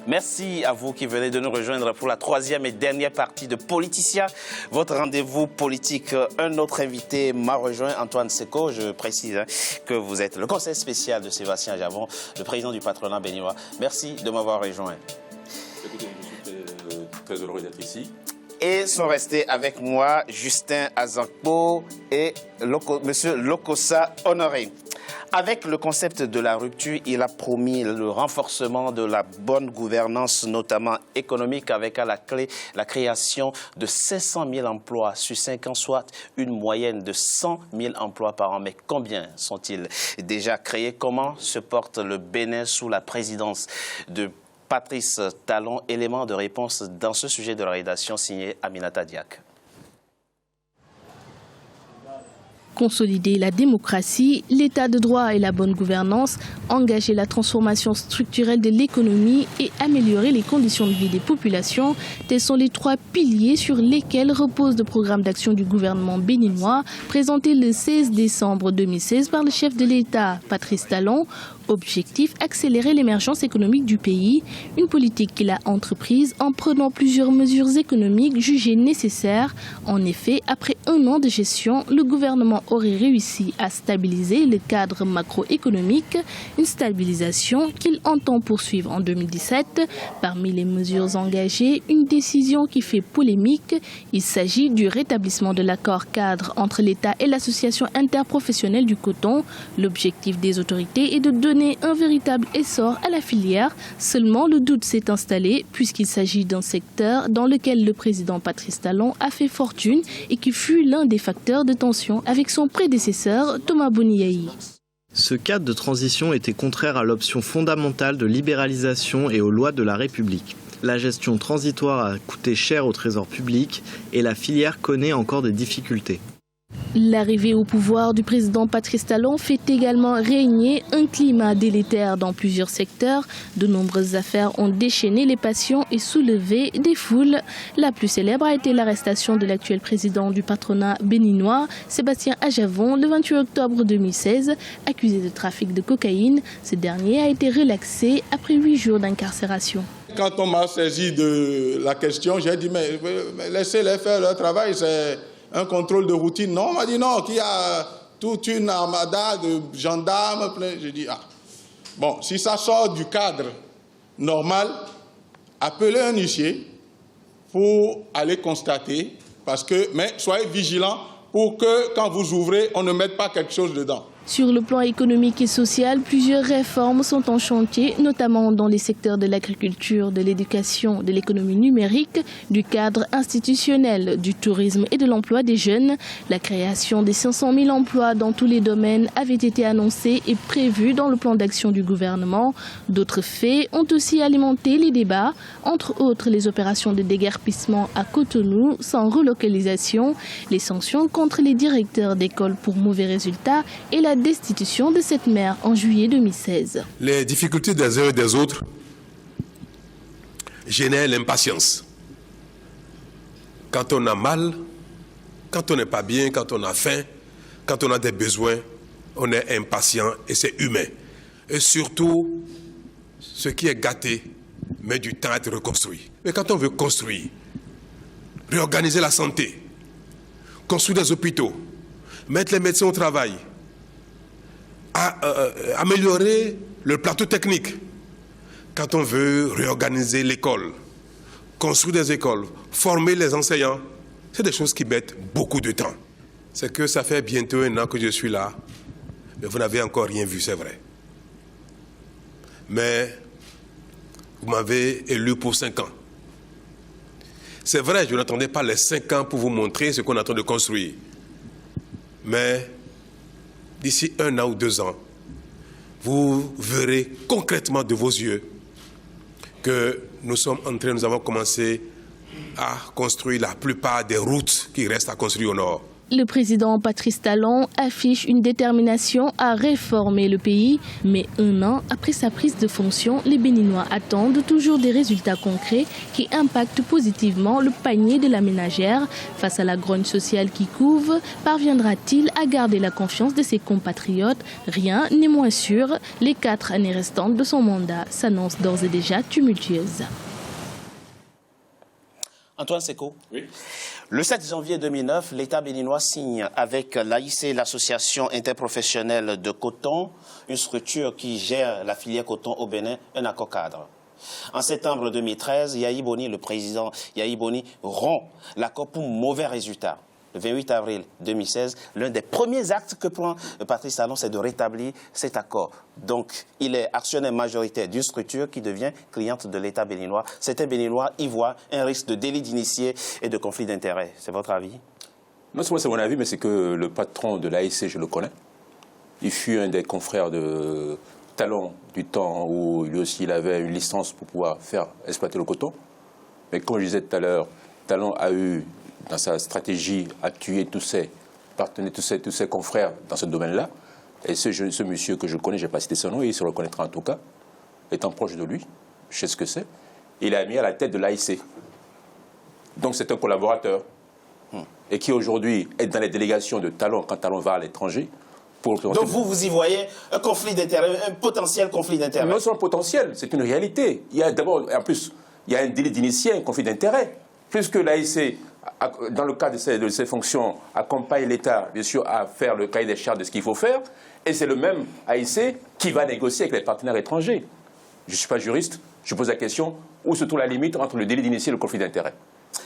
Merci à vous qui venez de nous rejoindre pour la troisième et dernière partie de Politicien, votre rendez-vous politique. Un autre invité m'a rejoint, Antoine Seko. Je précise que vous êtes le conseiller spécial de Sébastien Javon, le président du patronat béninois. Merci de m'avoir rejoint. Écoutez, je suis très heureux d'être ici. Et sont restés avec moi Justin Azankpo et Monsieur Lokossa Honoré. Avec le concept de la rupture, il a promis le renforcement de la bonne gouvernance, notamment économique, avec à la clé la création de 500 000 emplois sur 5 ans, soit une moyenne de 100 000 emplois par an. Mais combien sont-ils déjà créés? Comment se porte le Bénin sous la présidence de Patrice Talon? Élément de réponse dans ce sujet de la rédaction signé Aminata Diak. Consolider la démocratie, l'état de droit et la bonne gouvernance, engager la transformation structurelle de l'économie et améliorer les conditions de vie des populations, tels sont les 3 piliers sur lesquels repose le programme d'action du gouvernement béninois présenté le 16 décembre 2016 par le chef de l'État, Patrice Talon. Objectif, accélérer l'émergence économique du pays, une politique qu'il a entreprise en prenant plusieurs mesures économiques jugées nécessaires. En effet, après 1 an de gestion, le gouvernement aurait réussi à stabiliser le cadre macroéconomique, une stabilisation qu'il entend poursuivre en 2017. Parmi les mesures engagées, une décision qui fait polémique. Il s'agit du rétablissement de l'accord cadre entre l'État et l'association interprofessionnelle du coton. L'objectif des autorités est de donner un véritable essor à la filière. Seulement, le doute s'est installé puisqu'il s'agit d'un secteur dans lequel le président Patrice Talon a fait fortune et qui fut l'un des facteurs de tension avec son prédécesseur Thomas Boniaï. Ce cadre de transition était contraire à l'option fondamentale de libéralisation et aux lois de la République. La gestion transitoire a coûté cher au trésor public et la filière connaît encore des difficultés. L'arrivée au pouvoir du président Patrice Talon fait également régner un climat délétère dans plusieurs secteurs. De nombreuses affaires ont déchaîné les passions et soulevé des foules. La plus célèbre a été l'arrestation de l'actuel président du patronat béninois, Sébastien Javon, le 28 octobre 2016, accusé de trafic de cocaïne. Ce dernier a été relaxé après 8 jours d'incarcération. Quand on m'a saisi de la question, j'ai dit mais laissez-les faire leur travail, c'est un contrôle de routine. Non, on m'a dit non, qu'il y a toute une armada de gendarmes. J'ai dit, ah, bon, si ça sort du cadre normal, appelez un huissier pour aller constater, mais soyez vigilants pour que quand vous ouvrez, on ne mette pas quelque chose dedans. Sur le plan économique et social, plusieurs réformes sont en chantier, notamment dans les secteurs de l'agriculture, de l'éducation, de l'économie numérique, du cadre institutionnel, du tourisme et de l'emploi des jeunes. La création des 500 000 emplois dans tous les domaines avait été annoncée et prévue dans le plan d'action du gouvernement. D'autres faits ont aussi alimenté les débats, entre autres les opérations de déguerpissement à Cotonou sans relocalisation, les sanctions contre les directeurs d'école pour mauvais résultats et la destitution de cette mère en juillet 2016. Les difficultés des uns et des autres génèrent l'impatience. Quand on a mal, quand on n'est pas bien, quand on a faim, quand on a des besoins, on est impatient et c'est humain. Et surtout, ce qui est gâté met du temps à être reconstruit. Mais quand on veut construire, réorganiser la santé, construire des hôpitaux, mettre les médecins au travail, améliorer le plateau technique, quand on veut réorganiser l'école, construire des écoles, former les enseignants, c'est des choses qui mettent beaucoup de temps. C'est que ça fait bientôt 1 an que je suis là, mais vous n'avez encore rien vu, c'est vrai. Mais vous m'avez élu pour 5 ans. C'est vrai, je n'attendais pas les 5 ans pour vous montrer ce qu'on est en train de construire. Mais d'ici 1 an ou 2 ans, vous verrez concrètement de vos yeux que nous avons commencé à construire la plupart des routes qui restent à construire au nord. Le président Patrice Talon affiche une détermination à réformer le pays. Mais un an après sa prise de fonction, les Béninois attendent toujours des résultats concrets qui impactent positivement le panier de la ménagère. Face à la grogne sociale qui couve, parviendra-t-il à garder la confiance de ses compatriotes? Rien n'est moins sûr. Les 4 années restantes de son mandat s'annoncent d'ores et déjà tumultueuses. Antoine Seco. Oui. Le 7 janvier 2009, l'État béninois signe avec l'AIC, l'Association interprofessionnelle de coton, une structure qui gère la filière coton au Bénin, un accord cadre. En septembre 2013, Yahi Boni, le président Yahi Boni, rompt l'accord pour mauvais résultat. Le 28 avril 2016, l'un des premiers actes que prend Patrice Talon, c'est de rétablir cet accord. Donc, il est actionnaire majoritaire d'une structure qui devient cliente de l'État béninois. Certains Béninois y voient un risque de délit d'initié et de conflit d'intérêts. C'est votre avis? Non seulement c'est mon avis, mais c'est que le patron de l'AIC, je le connais. Il fut un des confrères de Talon du temps où lui aussi il avait une licence pour pouvoir faire exploiter le coton. Mais comme je disais tout à l'heure, Talon a eu dans sa stratégie à tuer tous ses partenaires, tous ses confrères dans ce domaine-là. Et ce monsieur que je connais, je n'ai pas cité son nom, il se reconnaîtra en tout cas, étant proche de lui, je sais ce que c'est, il a mis à la tête de l'AIC. Donc c'est un collaborateur. Et qui aujourd'hui est dans les délégations de Talon quand Talon va à l'étranger. Donc vous y voyez un conflit d'intérêts, un potentiel conflit d'intérêts? Non seulement potentiel, c'est une réalité. Il y a d'abord, en plus, il y a un délit d'initié, un conflit d'intérêts. Puisque l'AIC, dans le cadre de ses fonctions, accompagne l'État, bien sûr, à faire le cahier des charges de ce qu'il faut faire. Et c'est le même AIC qui va négocier avec les partenaires étrangers. Je ne suis pas juriste, je pose la question, où se trouve la limite entre le délit d'initié et le conflit d'intérêts?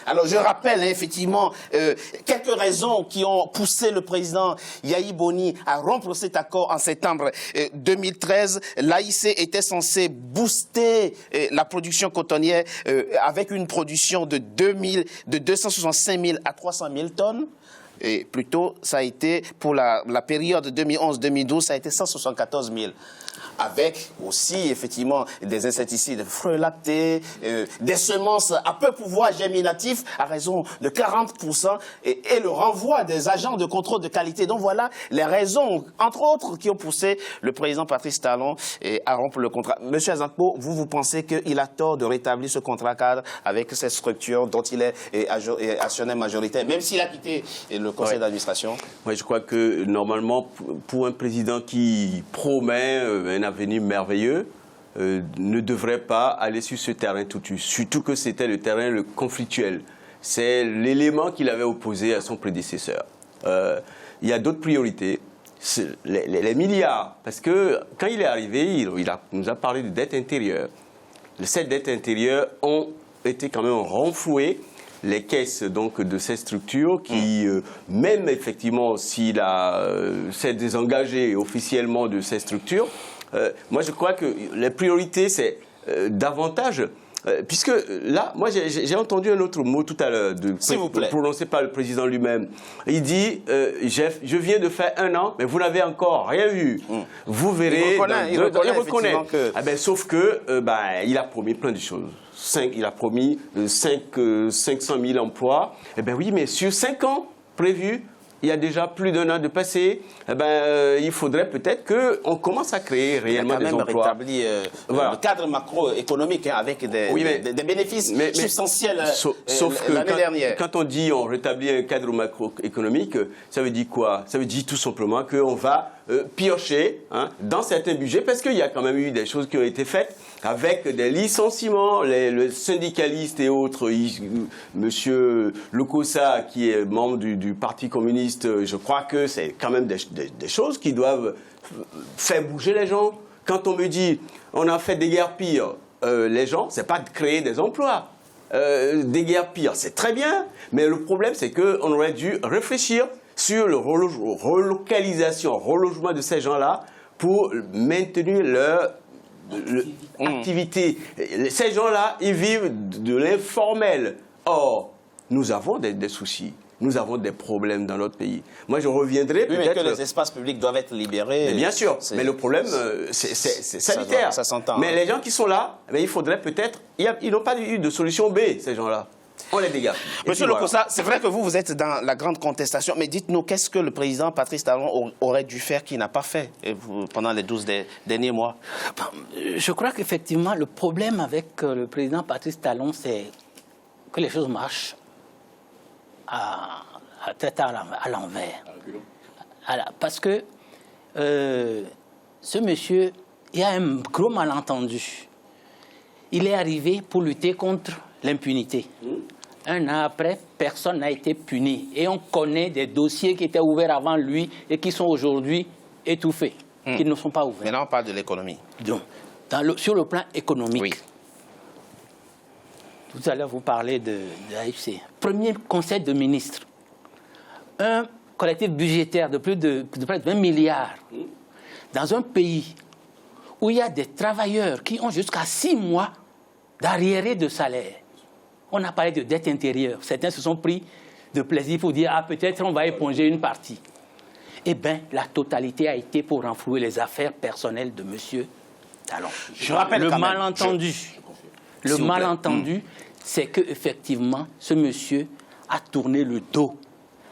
Alors je rappelle effectivement quelques raisons qui ont poussé le président Yahi Boni à rompre cet accord en septembre 2013. L'AIC était censé booster la production cotonnière avec une production de 265 000 à 300 000 tonnes. Et plutôt, ça a été pour la période 2011-2012, ça a été 174 000. Avec aussi, effectivement, des insecticides frelactés, des semences à peu pouvoir germinatif à raison de 40% et le renvoi des agents de contrôle de qualité. Donc voilà les raisons, entre autres, qui ont poussé le président Patrice Talon à rompre le contrat. Monsieur Azankpo, vous pensez qu'il a tort de rétablir ce contrat cadre avec cette structure dont il est actionnaire majoritaire, même s'il a quitté le conseil d'administration? Oui, je crois que normalement, pour un président qui promet un avenir merveilleux, ne devrait pas aller sur ce terrain tout de suite. Surtout que c'était le terrain conflictuel. C'est l'élément qu'il avait opposé à son prédécesseur. Il y a d'autres priorités. Les milliards. Parce que quand il est arrivé, il nous a parlé de dette intérieure. Ces dettes intérieures ont été quand même renflouées. Les caisses donc de ces structures qui, même effectivement s'il s'est désengagé officiellement de ces structures, moi je crois que les priorités c'est davantage, puisque là, moi j'ai entendu un autre mot tout à l'heure, prononcé par le président lui-même. Il dit, je viens de faire 1 an, mais vous n'avez encore rien vu. Vous verrez, il reconnaît. Que... Ah ben, sauf que il a promis plein de choses. Il a promis 500 000 emplois. Eh bien oui, mais sur 5 ans prévus, il y a déjà plus d'1 an de passé. Eh ben, il faudrait peut-être qu'on commence à créer réellement des emplois. Il a quand même rétabli le cadre macroéconomique avec des bénéfices substantiels l'année dernière. Quand on dit on rétablit un cadre macroéconomique, ça veut dire quoi? Ça veut dire tout simplement qu'on va piocher dans certains budgets, parce qu'il y a quand même eu des choses qui ont été faites avec des licenciements, le syndicaliste et autres, monsieur Lokossa, qui est membre du Parti communiste, je crois que c'est quand même des choses qui doivent faire bouger les gens. Quand on me dit on a fait déguerpir les gens, c'est pas de créer des emplois. Déguerpir, c'est très bien, mais le problème c'est qu'on aurait dû réfléchir sur le relogement de ces gens-là pour maintenir leur activité. Ces gens-là, ils vivent de l'informel. Or, nous avons des soucis. Nous avons des problèmes dans notre pays. Moi, je reviendrai peut-être... mais que les espaces publics doivent être libérés. Mais bien sûr, mais le problème, c'est sanitaire. Ça s'entend. Mais les gens qui sont là, il faudrait peut-être... Ils n'ont pas eu de solution B, ces gens-là. On les dégage. Monsieur Lokossa, c'est vrai que vous êtes dans la grande contestation, mais dites-nous, qu'est-ce que le président Patrice Talon aurait dû faire qu'il n'a pas fait pendant les 12 derniers mois? Je crois qu'effectivement, le problème avec le président Patrice Talon, c'est que les choses marchent à tête à l'envers. Parce que ce monsieur, il y a un gros malentendu. Il est arrivé pour lutter contre l'impunité. Un an après, personne n'a été puni. Et on connaît des dossiers qui étaient ouverts avant lui et qui sont aujourd'hui étouffés, qui ne sont pas ouverts. Maintenant, on parle de l'économie. Donc, sur le plan économique, oui. Tout à l'heure, vous parlez de l'AFC. Premier conseil de ministres, un collectif budgétaire de près de 20 milliards dans un pays où il y a des travailleurs qui ont jusqu'à 6 mois d'arriérés de salaire. On a parlé de dette intérieure. Certains se sont pris de plaisir pour dire « Ah, peut-être on va éponger une partie ». Eh bien, la totalité a été pour renflouer les affaires personnelles de M. Talon. Je rappelle le quand même, le malentendu, c'est qu'effectivement, ce monsieur a tourné le dos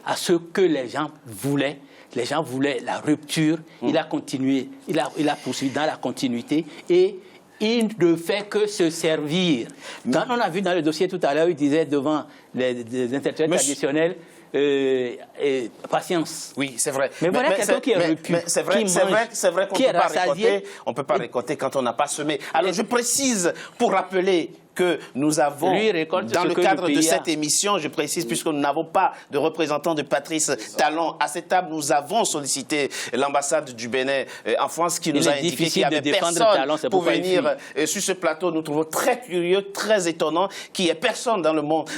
à ce que les gens voulaient. Les gens voulaient la rupture. Il a continué, il a poursuivi dans la continuité et il ne fait que se servir. Quand on a vu dans le dossier tout à l'heure, il disait devant les intellectuels traditionnels, patience. Oui, c'est vrai. Mais voilà quelqu'un qui est repu, c'est vrai qu'on ne peut pas récolter quand on n'a pas semé. Alors, je précise, pour rappeler que nous avons, dans le cadre de cette émission, je précise, puisque nous n'avons pas de représentant de Patrice Talon à cette table, nous avons sollicité l'ambassade du Bénin en France qui nous a indiqué qu'il y avait personne pour venir sur ce plateau. Nous trouvons très curieux, très étonnant qu'il n'y ait personne dans le monde,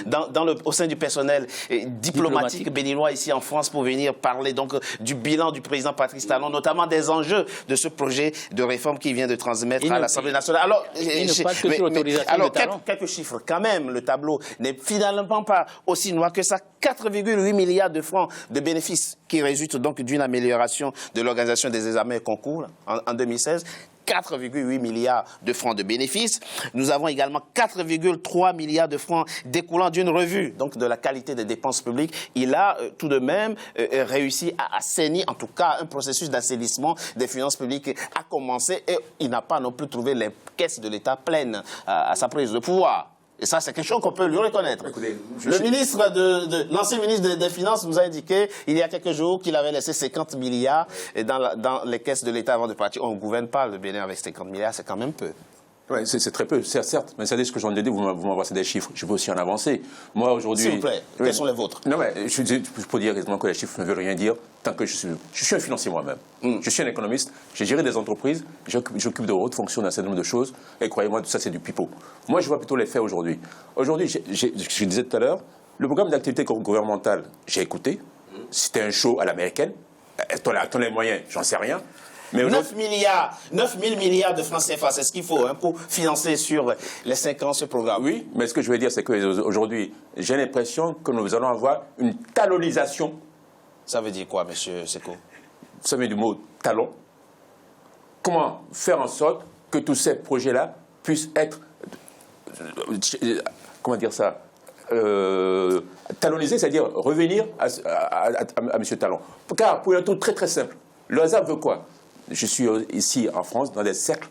au sein du personnel diplomatique béninois ici en France pour venir parler donc du bilan du président Patrice Talon, notamment des enjeux de ce projet de réforme qu'il vient de transmettre à l'Assemblée nationale. Alors, quelques chiffres. Quand même, le tableau n'est finalement pas aussi noir que ça. 4,8 milliards de francs de bénéfices qui résultent donc d'une amélioration de l'organisation des examens et concours en 2016. 4,8 milliards de francs de bénéfices. Nous avons également 4,3 milliards de francs découlant d'une revue, donc de la qualité des dépenses publiques. Il a tout de même réussi à assainir, en tout cas, un processus d'assainissement des finances publiques a commencé et il n'a pas non plus trouvé les caisses de l'État pleines à sa prise de pouvoir. Et ça, c'est quelque chose qu'on peut lui reconnaître. Écoutez, l'ancien ministre des Finances nous a indiqué il y a quelques jours qu'il avait laissé 50 milliards dans les caisses de l'État avant de partir. On ne gouverne pas le Bénin avec 50 milliards, c'est quand même peu. Ouais, c'est très peu, certes, mais c'est ce que j'en ai dit, vous m'envoyez des chiffres, je peux aussi en avancer. Moi, aujourd'hui... S'il vous plaît, quels sont les vôtres? Non, mais je peux dire exactement que les chiffres ne veulent rien dire, tant que je suis un financier moi-même. Je suis un économiste, j'ai géré des entreprises, j'occupe de hautes fonctions dans un certain nombre de choses, et croyez-moi, tout ça, c'est du pipeau. Moi, je vois plutôt les faits aujourd'hui. Aujourd'hui, je disais tout à l'heure, le programme d'activité gouvernementale, j'ai écouté, c'était un show à l'américaine, t'en les moyens, j'en sais rien. Mais 9 000 milliards de francs CFA, c'est ce qu'il faut pour financer sur les 5 ans ce programme. Oui, mais ce que je veux dire, c'est qu'aujourd'hui, j'ai l'impression que nous allons avoir une talonisation. Ça veut dire quoi, monsieur Seko? Ça vient du mot talon. Comment faire en sorte que tous ces projets-là puissent être, comment dire ça, talonisés, c'est-à-dire revenir à M. Talon. Car, pour un truc très très simple, le hasard veut quoi? Je suis ici en France dans des cercles,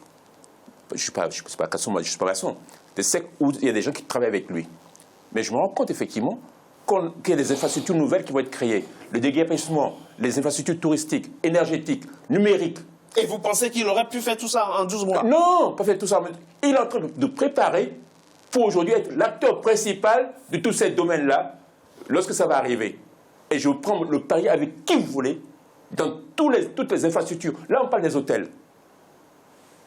je ne suis pas garçon, moi je ne suis pas garçon, des cercles où il y a des gens qui travaillent avec lui. Mais je me rends compte effectivement qu'il y a des infrastructures nouvelles qui vont être créées. Le déguerpissement, les infrastructures touristiques, énergétiques, numériques. Et vous pensez qu'il aurait pu faire tout ça en 12 mois? Non, pas faire tout ça. Il est en train de préparer pour aujourd'hui être l'acteur principal de tous ces domaines-là lorsque ça va arriver. Et je prends le pari avec qui vous voulez. Dans toutes les infrastructures. Là, on parle des hôtels.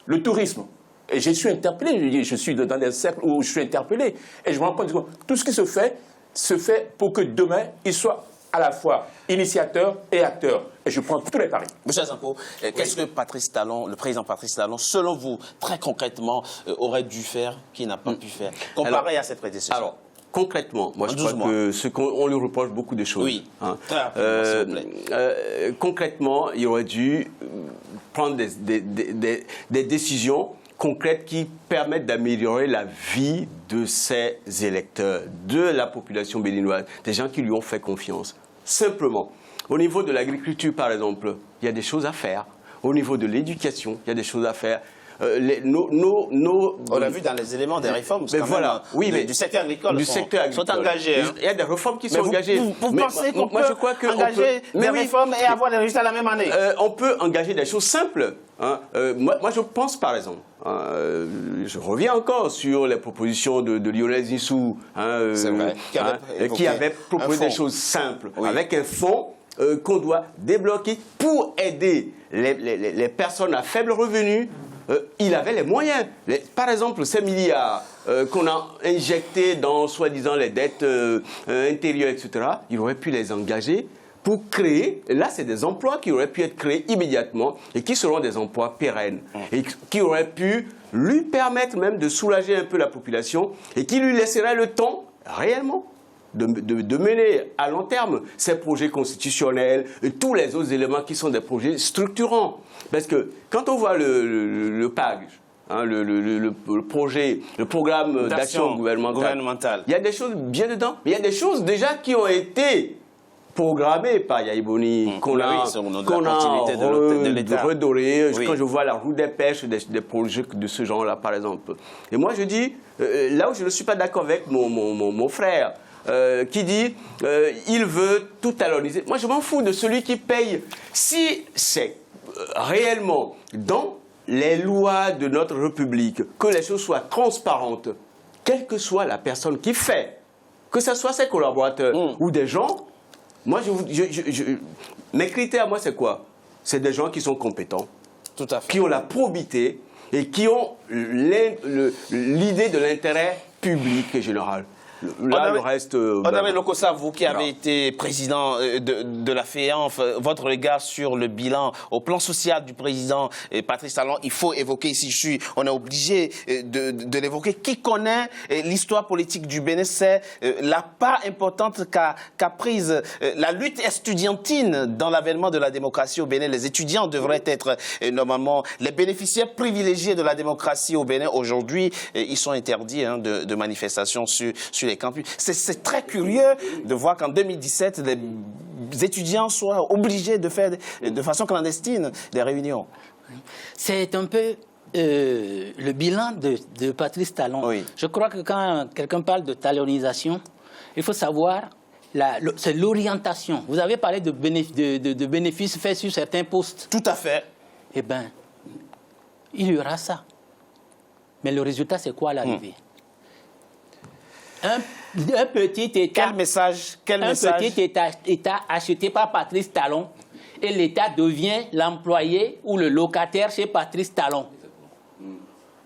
Le tourisme. Et je suis interpellé. Je suis dans des cercles où je suis interpellé. Et je me rends compte que tout ce qui se fait pour que demain, il soit à la fois initiateur et acteur. Et je prends tous les paris. Monsieur Azanko, qu'est-ce que Patrice Talon, le président Patrice Talon, selon vous, très concrètement, aurait dû faire, qu'il n'a pas pu faire, comparé à ses prédécesseurs? Alors, concrètement, moi je crois que ce qu'on lui reproche beaucoup de choses. Oui. Hein. Concrètement, il aurait dû prendre des décisions concrètes qui permettent d'améliorer la vie de ses électeurs, de la population béninoise, des gens qui lui ont fait confiance. Simplement, au niveau de l'agriculture, par exemple, il y a des choses à faire. Au niveau de l'éducation, il y a des choses à faire. On l'a vu dans les éléments des réformes, voilà. Mais du secteur agricole sont engagés. Il y a des réformes qui sont engagées. Vous pensez qu'on peut engager des réformes et avoir des résultats la même année? On peut engager des choses simples. Hein. Moi, je pense, par exemple, je reviens encore sur les propositions de Lionel Zinsou, qui avait proposé des choses simples, avec un fonds qu'on doit débloquer pour aider les personnes à faible revenu. Il avait les moyens. Par exemple, ces milliards qu'on a injectés dans, soi-disant, les dettes intérieures, etc., il aurait pu les engager pour créer, là, c'est des emplois qui auraient pu être créés immédiatement et qui seront des emplois pérennes et qui auraient pu lui permettre même de soulager un peu la population et qui lui laisseraient le temps, réellement, de mener à long terme ces projets constitutionnels et tous les autres éléments qui sont des projets structurants. Parce que quand on voit le PAG, le programme d'action gouvernementale, il y a des choses bien dedans, mais il y a des choses déjà qui ont été programmées par Yahya Boni, qu'on a redoré. Quand je vois la route des pêches, des projets de ce genre-là, par exemple. Et moi, je dis, là où je ne suis pas d'accord avec mon frère, qui dit il veut tout talonniser. Moi, je m'en fous de celui qui paye. Si c'est réellement dans les lois de notre République que les choses soient transparentes, quelle que soit la personne qui fait, que ce soit ses collaborateurs ou des gens, moi, mes critères, moi, c'est quoi? C'est des gens qui sont compétents, tout à fait, qui ont la probité et qui ont l'idée de l'intérêt public et général. Là, le reste... Honoré Lokossa, vous qui avez été président de la FEANF, votre regard sur le bilan au plan social du président Patrice Talon, il faut évoquer ici, on est obligé de l'évoquer. Qui connaît l'histoire politique du Bénin sait la part importante qu'a prise la lutte estudiantine dans l'avènement de la démocratie au Bénin. Les étudiants devraient être normalement les bénéficiaires privilégiés de la démocratie au Bénin. Aujourd'hui, ils sont interdits de manifestations sur les campus. C'est très curieux de voir qu'en 2017, les étudiants soient obligés de faire de façon clandestine des réunions. C'est un peu le bilan de Patrice Talon. Oui. Je crois que quand quelqu'un parle de talonisation, il faut savoir, c'est l'orientation. Vous avez parlé de bénéfices faits sur certains postes. Tout à fait. Eh bien, il y aura ça. Mais le résultat, c'est quoi à l'arrivée? Un petit État, petit État acheté par Patrice Talon et l'État devient l'employé ou le locataire chez Patrice Talon.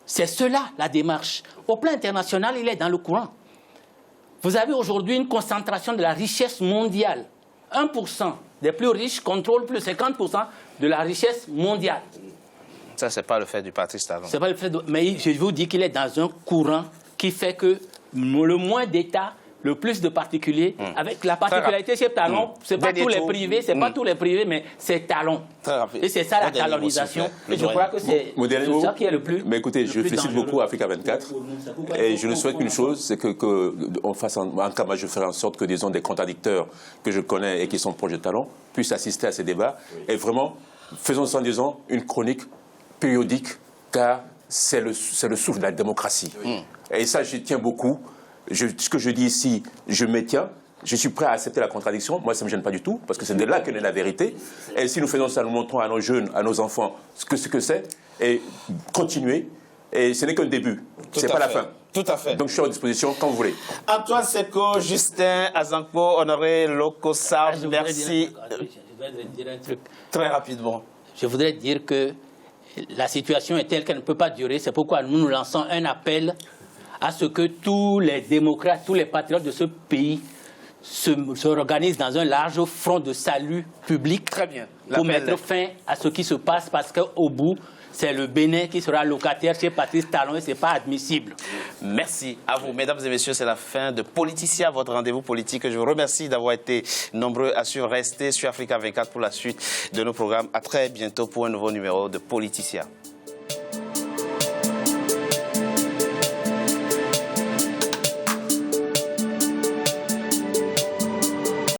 C'est cela la démarche. Au plan international, il est dans le courant. Vous avez aujourd'hui une concentration de la richesse mondiale. 1% des plus riches contrôlent plus de 50% de la richesse mondiale. Ça, c'est pas le fait du Patrice Talon. C'est pas le fait mais je vous dis qu'il est dans un courant qui fait que le moins d'États, le plus de particuliers, avec la particularité chez Talon, c'est pas tous les privés, c'est pas tous les privés, mais c'est Talon. Et c'est ça la talonisation. Et je crois que c'est ça qui est le plus. Mais écoutez, je félicite beaucoup Africa 24 et je ne souhaite qu'une chose, c'est qu'on fasse en cas, moi je ferai en sorte que des contradicteurs que je connais et qui sont proches de Talon puissent assister à ces débats et vraiment faisons en disant une chronique périodique car c'est le souffle de la démocratie. Et ça, je tiens beaucoup. Ce que je dis ici, je m'y tiens. Je suis prêt à accepter la contradiction. Moi, ça ne me gêne pas du tout, parce que c'est de là que naît la vérité. Et si nous faisons ça, nous montrons à nos jeunes, à nos enfants, ce que c'est, et continuer. Et ce n'est qu'un début. Ce n'est pas la fin. Tout à fait. Donc, je suis à disposition quand vous voulez. Antoine Seco, Justin Azankpo, Honoré Lokossa, merci. Je voudrais dire un truc. Très rapidement. Je voudrais dire que la situation est telle qu'elle ne peut pas durer. C'est pourquoi nous lançons un appel à ce que tous les démocrates, tous les patriotes de ce pays se organisent dans un large front de salut public. Très bien. Pour mettre fin à ce qui se passe, parce qu'au bout, c'est le Bénin qui sera locataire chez Patrice Talon et ce n'est pas admissible. Merci à vous. Mesdames et messieurs, c'est la fin de Politicien, votre rendez-vous politique. Je vous remercie d'avoir été nombreux à rester sur Africa 24 pour la suite de nos programmes. À très bientôt pour un nouveau numéro de Politicien.